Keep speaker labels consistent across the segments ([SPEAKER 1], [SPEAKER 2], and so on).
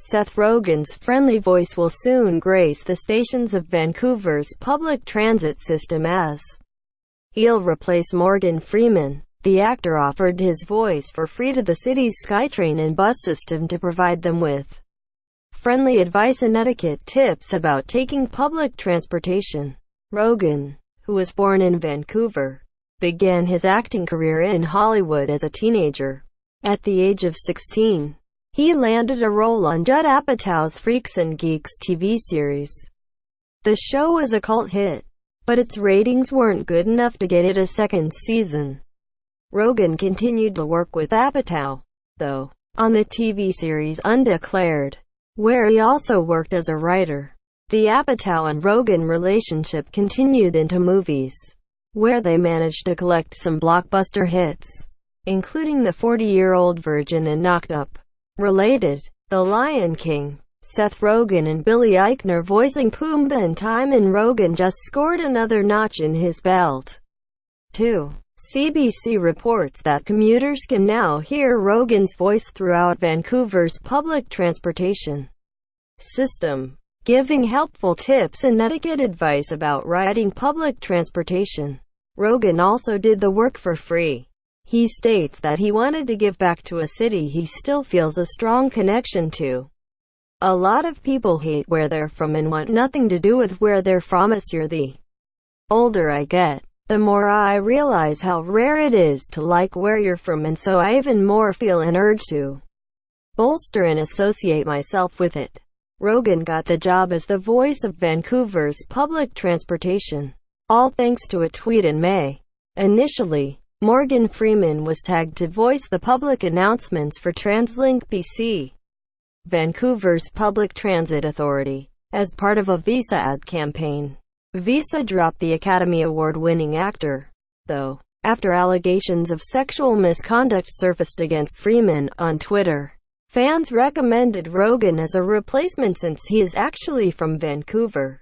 [SPEAKER 1] Seth Rogen's friendly voice will soon grace the stations of Vancouver's public transit system as he'll replace Morgan Freeman. The actor offered his voice for free to the city's SkyTrain and bus system to provide them with friendly advice and etiquette tips about taking public transportation. Rogen, who was born in Vancouver, began his acting career in Hollywood as a teenager. At the age of 16, he landed a role on Judd Apatow's Freaks and Geeks TV series. The show was a cult hit, but its ratings weren't good enough to get it a second season. Rogen continued to work with Apatow, though, on the TV series Undeclared, where he also worked as a writer. The Apatow and Rogen relationship continued into movies, where they managed to collect some blockbuster hits, including The 40-Year-Old Virgin and Knocked Up. Related, The Lion King, Seth Rogen and Billy Eichner voicing Pumbaa in time, and Rogen just scored another notch in his belt, too. CBC reports that commuters can now hear Rogen's voice throughout Vancouver's public transportation system, giving helpful tips and etiquette advice about riding public transportation. Rogen also did the work for free. He states that he wanted to give back to a city he still feels a strong connection to. A lot of people hate where they're from and want nothing to do with where they're from. The older I get, the more I realize how rare it is to like where you're from, and so I even more feel an urge to bolster and associate myself with it. Rogen got the job as the voice of Vancouver's public transportation, all thanks to a tweet in May. Initially, Morgan Freeman was tagged to voice the public announcements for TransLink BC, Vancouver's public transit authority, as part of a Visa ad campaign. Visa dropped the Academy Award-winning actor, though, after allegations of sexual misconduct surfaced against Freeman on Twitter. Fans recommended Rogen as a replacement since he is actually from Vancouver.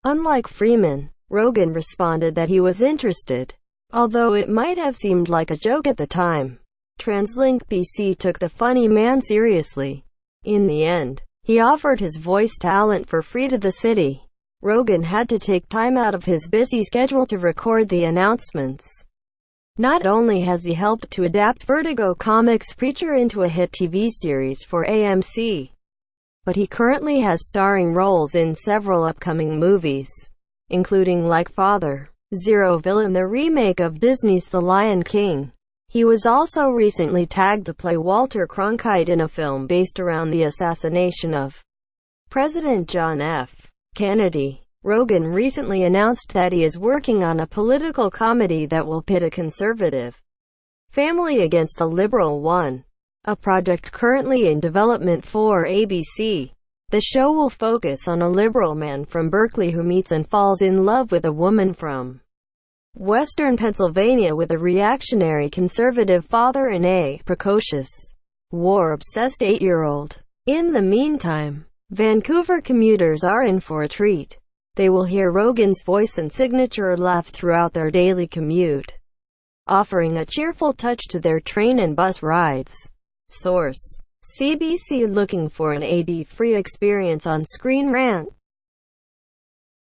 [SPEAKER 1] Unlike Freeman, Rogen responded that he was interested, although it might have seemed like a joke at the time. TransLink BC took the funny man seriously. In the end, he offered his voice talent for free to the city. Rogen had to take time out of his busy schedule to record the announcements. Not only has he helped to adapt Vertigo Comics' Preacher into a hit TV series for AMC, but he currently has starring roles in several upcoming movies, including Like Father, Zeroville, and the remake of Disney's The Lion King. He was also recently tagged to play Walter Cronkite in a film based around the assassination of President John F. Kennedy. Rogen recently announced that he is working on a political comedy that will pit a conservative family against a liberal one, a project currently in development for ABC. The show will focus on a liberal man from Berkeley who meets and falls in love with a woman from Western Pennsylvania with a reactionary conservative father and a precocious, war-obsessed 8-year-old. In the meantime, Vancouver commuters are in for a treat. They will hear Rogen's voice and signature laugh throughout their daily commute, offering a cheerful touch to their train and bus rides. Source: CBC. Looking for an ad-free experience on Screen Rant?